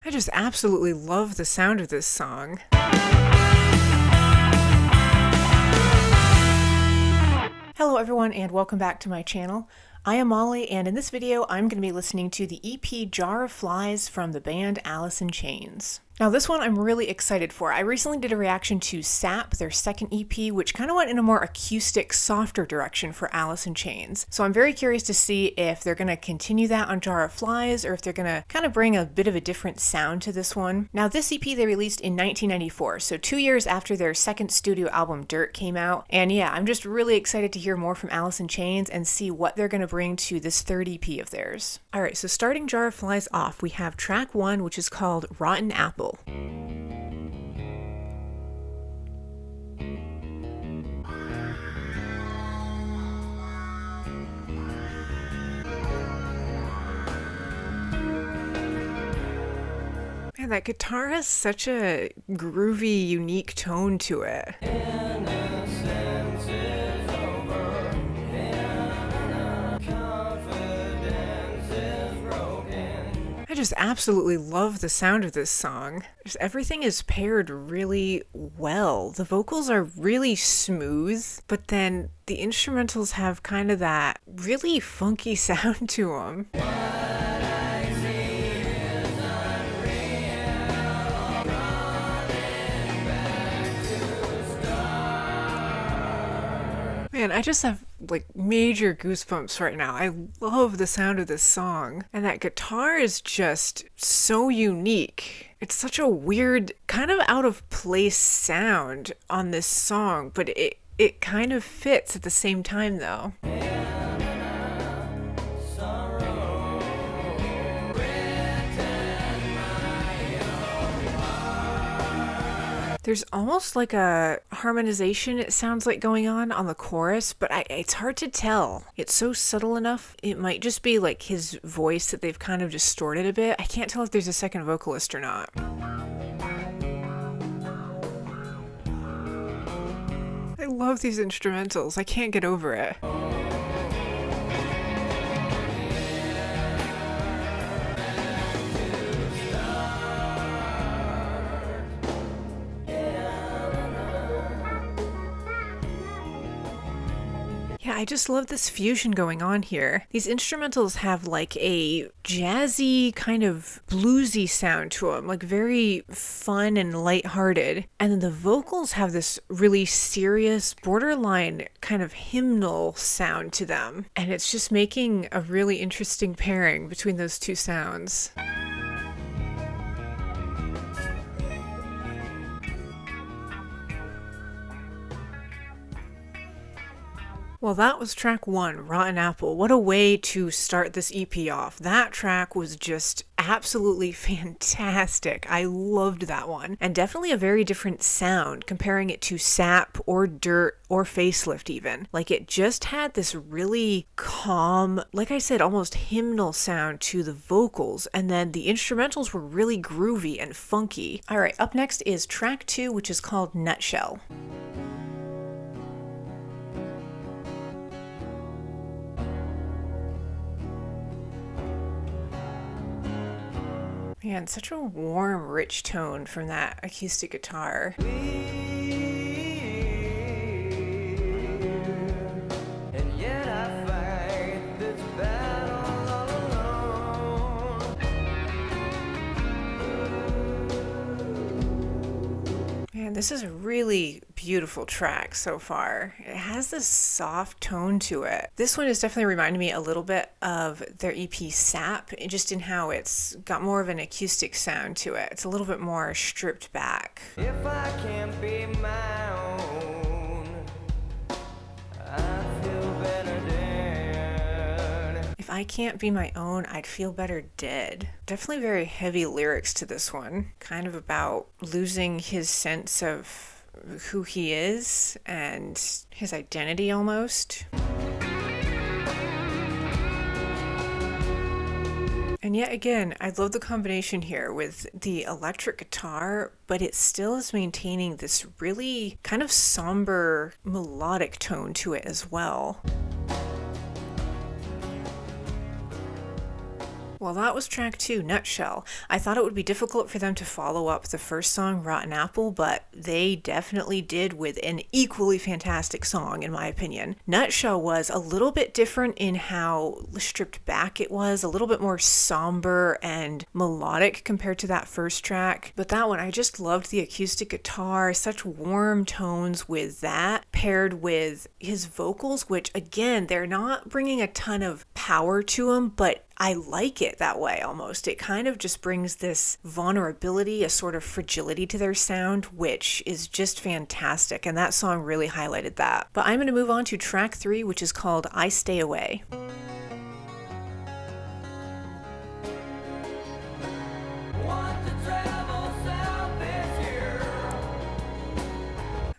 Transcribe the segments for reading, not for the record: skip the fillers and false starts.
I just absolutely love the sound of this song. Hello everyone and welcome back to my channel. I am Molly, and in this video I'm going to be listening to the EP Jar of Flies from the band Alice in Chains. Now this one I'm really excited for. I recently did a reaction to Sap, their second EP, which kind of went in a more acoustic, softer direction for Alice in Chains. So I'm very curious to see if they're going to continue that on Jar of Flies, or if they're going to kind of bring a bit of a different sound to this one. Now this EP they released in 1994, so 2 years after their second studio album Dirt came out. And yeah, I'm just really excited to hear more from Alice in Chains and see what they're going to bring to this third EP of theirs. Alright, so starting Jar of Flies off, we have track 1, which is called Rotten Apple. Man, that guitar has such a groovy, unique tone to it. I just absolutely love the sound of this song. Just everything is paired really well. The vocals are really smooth, but then the instrumentals have kind of that really funky sound to them. Man, I just have like major goosebumps right now. I love the sound of this song. And that guitar is just so unique. It's such a weird, kind of out of place sound on this song, but it kind of fits at the same time though. There's almost like a harmonization, it sounds like, going on the chorus, but it's hard to tell. It's so subtle enough. It might just be like his voice that they've kind of distorted a bit. I can't tell if there's a second vocalist or not. I love these instrumentals. I can't get over it. Yeah, I just love this fusion going on here. These instrumentals have like a jazzy, kind of bluesy sound to them, like very fun and lighthearted. And then the vocals have this really serious, borderline kind of hymnal sound to them. And it's just making a really interesting pairing between those two sounds. Well, that was track 1, Rotten Apple. What a way to start this EP off. That track was just absolutely fantastic. I loved that one. And definitely a very different sound comparing it to Sap or Dirt or Facelift even. Like, it just had this really calm, like I said, almost hymnal sound to the vocals. And then the instrumentals were really groovy and funky. All right, up next is track 2, which is called Nutshell. Man, such a warm, rich tone from that acoustic guitar. Man, this is a really beautiful track so far. It has this soft tone to it. This one is definitely reminding me a little bit of their EP Sap, just in how it's got more of an acoustic sound to it. It's a little bit more stripped back. If I can't be my own, I feel better dead. If I can't be my own, I'd feel better dead. Definitely very heavy lyrics to this one. Kind of about losing his sense of who he is and his identity almost. And yet again, I love the combination here with the electric guitar, but it still is maintaining this really kind of somber melodic tone to it as well. Well, that was track 2, Nutshell. I thought it would be difficult for them to follow up the first song, Rotten Apple, but they definitely did with an equally fantastic song, in my opinion. Nutshell was a little bit different in how stripped back it was, a little bit more somber and melodic compared to that first track. But that one, I just loved the acoustic guitar, such warm tones with that, paired with his vocals, which again, they're not bringing a ton of power to them, but I like it that way almost. It kind of just brings this vulnerability, a sort of fragility to their sound, which is just fantastic. And that song really highlighted that. But I'm going to move on to track 3, which is called I Stay Away.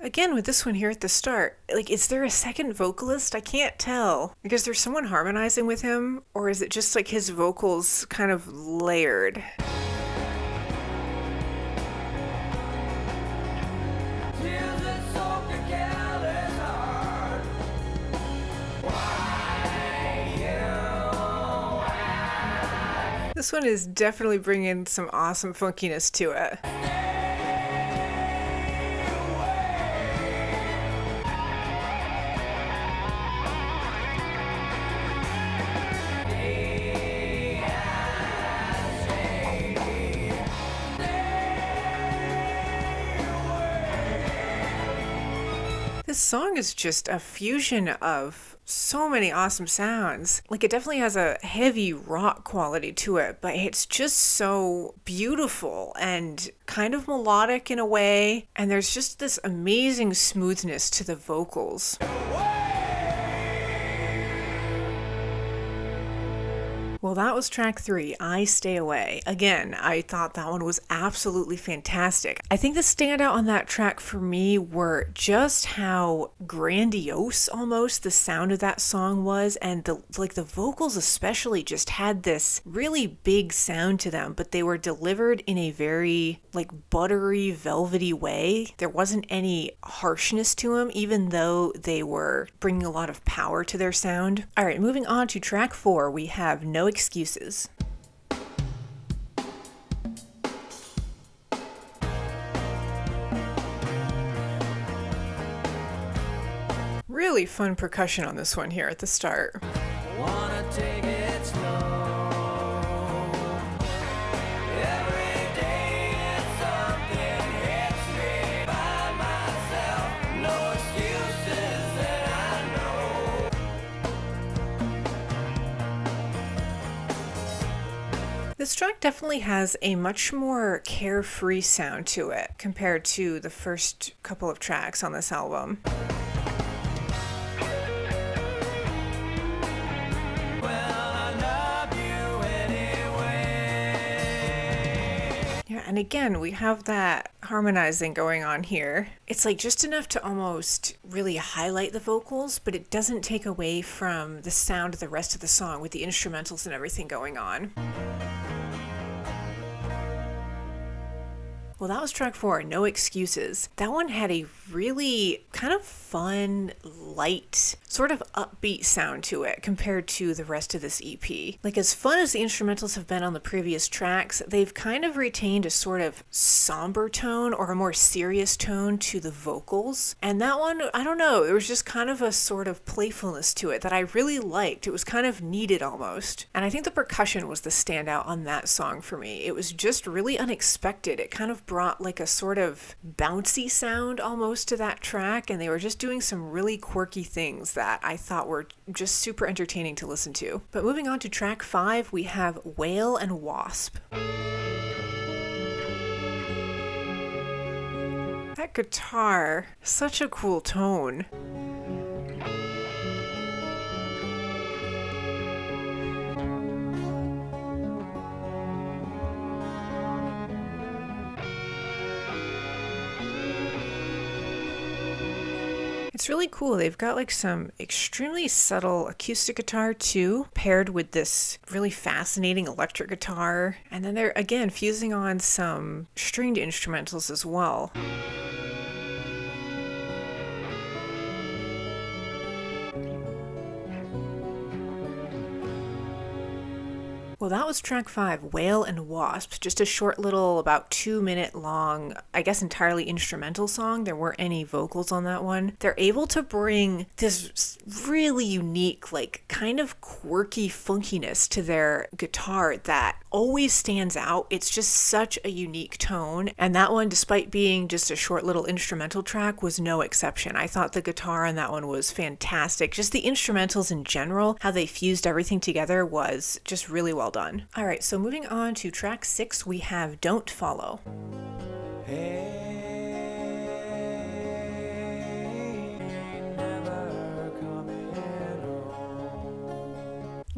Again, with this one here at the start, like, is there a second vocalist? I can't tell. Like, is there someone harmonizing with him? Or is it just like his vocals kind of layered? This one is definitely bringing some awesome funkiness to it. This song is just a fusion of so many awesome sounds. Like, it definitely has a heavy rock quality to it, but it's just so beautiful and kind of melodic in a way. And there's just this amazing smoothness to the vocals. Well, that was track 3, I Stay Away. Again, I thought that one was absolutely fantastic. I think the standout on that track for me were just how grandiose almost the sound of that song was, and the vocals especially just had this really big sound to them, but they were delivered in a very buttery, velvety way. There wasn't any harshness to them, even though they were bringing a lot of power to their sound. All right, moving on to track 4, we have No Excuses. Really fun percussion on this one here at the start. Wanna take it slow. Every day it's something hits me by myself. No excuses that I know. This track definitely has a much more carefree sound to it compared to the first couple of tracks on this album. And again, we have that harmonizing going on here. It's just enough to almost really highlight the vocals, but it doesn't take away from the sound of the rest of the song with the instrumentals and everything going on. Well, that was track 4, No Excuses. That one had a really kind of fun, light, sort of upbeat sound to it compared to the rest of this EP. As fun as the instrumentals have been on the previous tracks, they've kind of retained a sort of somber tone or a more serious tone to the vocals. And that one, I don't know, there was just kind of a sort of playfulness to it that I really liked. It was kind of needed almost. And I think the percussion was the standout on that song for me. It was just really unexpected. It kind of brought a sort of bouncy sound almost to that track, and they were just doing some really quirky things that I thought were just super entertaining to listen to. But moving on to track 5, we have Whale and Wasp. That guitar, such a cool tone. It's really cool. They've got some extremely subtle acoustic guitar too, paired with this really fascinating electric guitar. And then they're again fusing on some stringed instrumentals as well. Well, Well, that was track 5, Whale and Wasp, just a short little, about 2-minute long, I guess entirely instrumental song. There weren't any vocals on that one. They're able to bring this really unique, like kind of quirky funkiness to their guitar that always stands out. It's just such a unique tone. And that one, despite being just a short little instrumental track, was no exception. I thought the guitar on that one was fantastic. Just the instrumentals in general, how they fused everything together was just really well done. All right, so moving on to track 6, we have Don't Follow.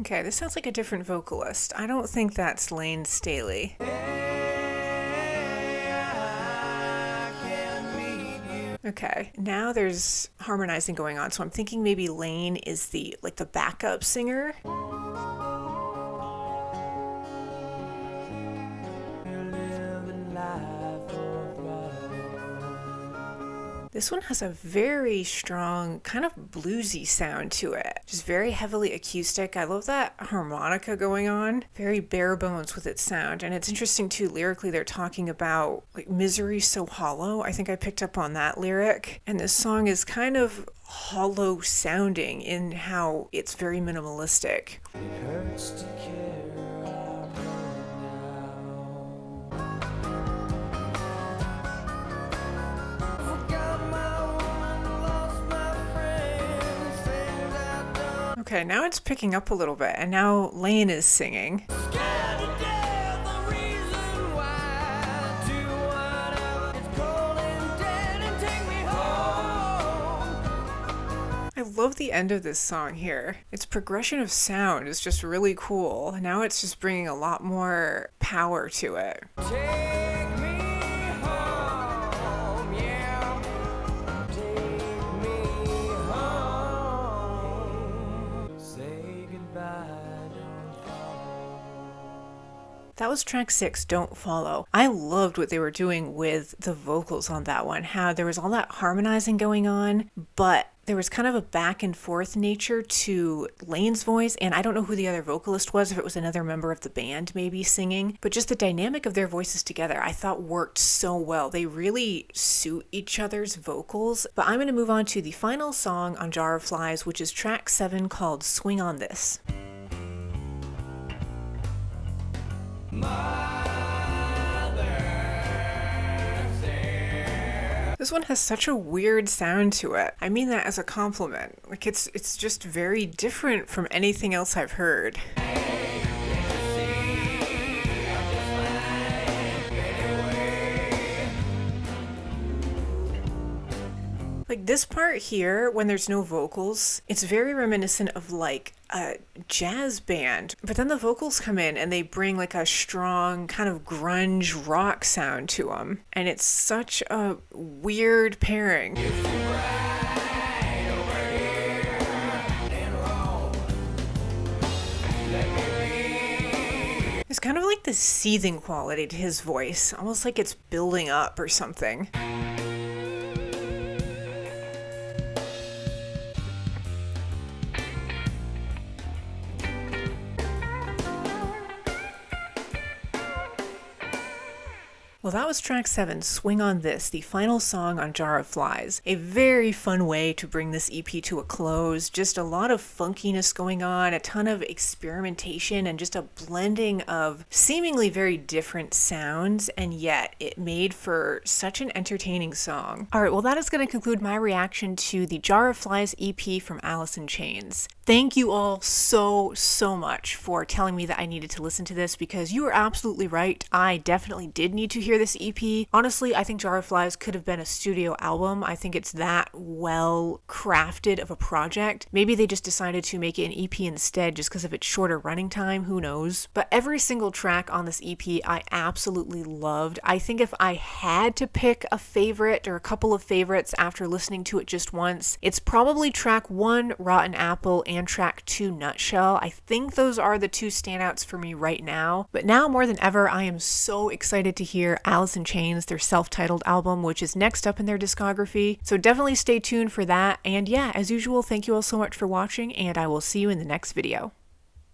Okay, this sounds like a different vocalist. I don't think that's Lane Staley. Okay, now there's harmonizing going on, so I'm thinking maybe Lane is the backup singer. This one has a very strong, kind of bluesy sound to it. Just very heavily acoustic. I love that harmonica going on. Very bare bones with its sound. And it's interesting too, lyrically they're talking about like misery so hollow. I think I picked up on that lyric. And this song is kind of hollow sounding in how it's very minimalistic. It hurts to care. Okay, now it's picking up a little bit, and now Lane is singing. I love the end of this song here. Its progression of sound is just really cool. Now it's just bringing a lot more power to it. Take me home, yeah. Take me home. Say goodbye, don't follow. That was track 6, Don't Follow. I loved what they were doing with the vocals on that one. How there was all that harmonizing going on, but there was kind of a back and forth nature to Lane's voice, and I don't know who the other vocalist was, if it was another member of the band maybe singing, but just the dynamic of their voices together I thought worked so well. They really suit each other's vocals. But I'm going to move on to the final song on Jar of Flies, which is track 7 called Swing on This. This one has such a weird sound to it. I mean that as a compliment. Like it's just very different from anything else I've heard. Like this part here, when there's no vocals, it's very reminiscent of like a jazz band. But then the vocals come in and they bring like a strong kind of grunge rock sound to them. And it's such a weird pairing. There's kind of like this seething quality to his voice, almost like it's building up or something. Well, that was track 7, Swing on This, the final song on Jar of Flies. A very fun way to bring this EP to a close. Just a lot of funkiness going on, a ton of experimentation, and just a blending of seemingly very different sounds, and yet it made for such an entertaining song. All right, well, that is going to conclude my reaction to the Jar of Flies EP from Alice in Chains. Thank you all so much for telling me that I needed to listen to this, because you were absolutely right. I definitely did need to hear this EP. Honestly, I think Jar of Flies could have been a studio album. I think it's that well crafted of a project. Maybe they just decided to make it an EP instead just because of its shorter running time, who knows. But every single track on this EP I absolutely loved. I think if I had to pick a favorite or a couple of favorites after listening to it just once, it's probably track 1, Rotten Apple, and track 2, Nutshell. I think those are the two standouts for me right now. But now more than ever, I am so excited to hear Alice in Chains, their self-titled album, which is next up in their discography. So definitely stay tuned for that. And yeah, as usual, thank you all so much for watching, and I will see you in the next video.